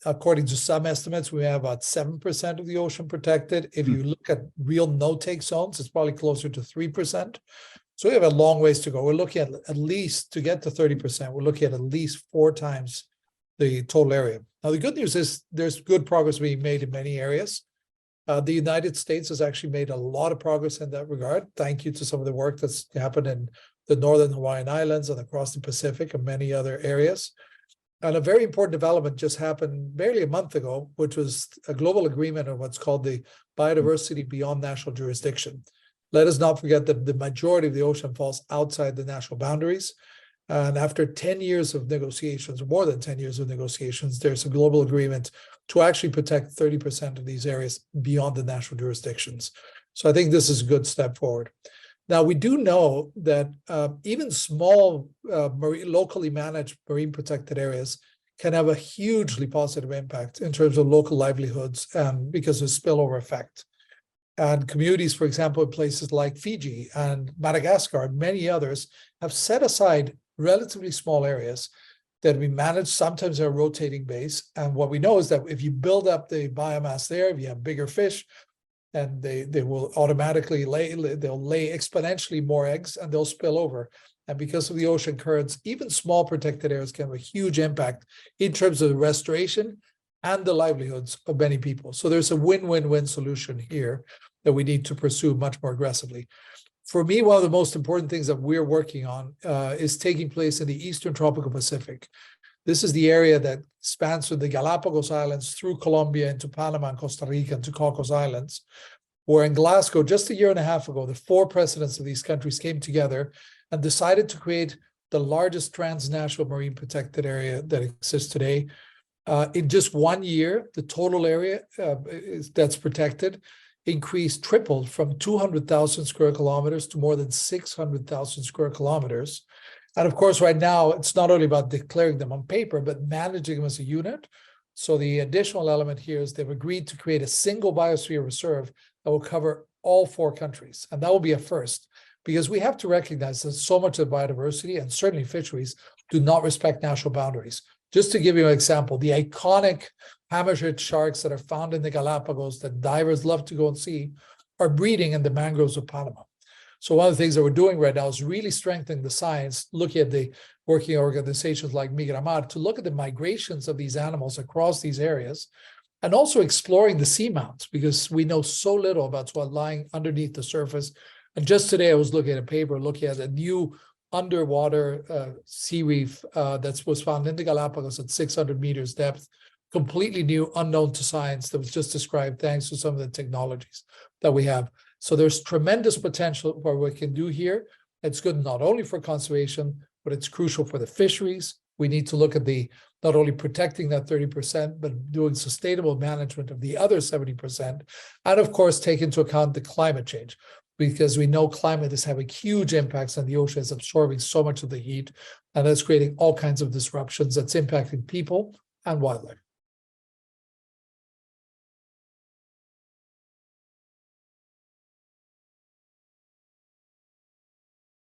according to some estimates, we have about 7% of the ocean protected. If you look at real no-take zones, it's probably closer to 3%. So we have a long ways to go. We're looking at least, to get to 30%, we're looking at least 4 times the total area. Now, the good news is there's good progress being made in many areas. The United States has actually made a lot of progress in that regard. Thank you to some of the work that's happened in the Northern Hawaiian Islands and across the Pacific and many other areas. And a very important development just happened barely a month ago, which was a global agreement on what's called the Biodiversity Beyond National Jurisdiction. Let us not forget that the majority of the ocean falls outside the national boundaries. And after 10 years of negotiations, more than 10 years of negotiations, there's a global agreement to actually protect 30% of these areas beyond the national jurisdictions. So I think this is a good step forward. Now, we do know that even small locally managed marine protected areas can have a hugely positive impact in terms of local livelihoods because of spillover effect. And communities, for example, in places like Fiji and Madagascar and many others have set aside relatively small areas that we manage, sometimes on a rotating base. And what we know is that if you build up the biomass there, if you have bigger fish, and they will automatically they'll lay exponentially more eggs and they'll spill over. And because of the ocean currents, even small protected areas can have a huge impact in terms of the restoration and the livelihoods of many people. So there's a win-win-win solution here that we need to pursue much more aggressively. For me, one of the most important things that we're working on is taking place in the Eastern Tropical Pacific. This is the area that spans from the Galapagos Islands through Colombia into Panama and Costa Rica and to Cocos Islands, where in Glasgow, just a year and a half ago, the 4 presidents of these countries came together and decided to create the largest transnational marine protected area that exists today. In just 1 year, the total area that's protected tripled from 200,000 square kilometers to more than 600,000 square kilometers. And of course, right now, it's not only about declaring them on paper, but managing them as a unit. So the additional element here is they've agreed to create a single biosphere reserve that will cover all 4 countries. And that will be a first, because we have to recognize that so much of biodiversity, and certainly fisheries, do not respect national boundaries. Just to give you an example, the iconic hammerhead sharks that are found in the Galapagos that divers love to go and see are breeding in the mangroves of Panama. So one of the things that we're doing right now is really strengthening the science, looking at the working organizations like Migramar to look at the migrations of these animals across these areas, and also exploring the seamounts, because we know so little about what's lying underneath the surface. And just today I was looking at a paper looking at a new underwater sea reef that was found in the Galapagos at 600 meters depth, completely new, unknown to science, that was just described thanks to some of the technologies that we have. So there's tremendous potential for what we can do here. It's good not only for conservation, but it's crucial for the fisheries. We need to look at not only protecting that 30%, but doing sustainable management of the other 70%. And of course, take into account the climate change, because we know climate is having huge impacts on the ocean. It's absorbing so much of the heat, and that's creating all kinds of disruptions that's impacting people and wildlife.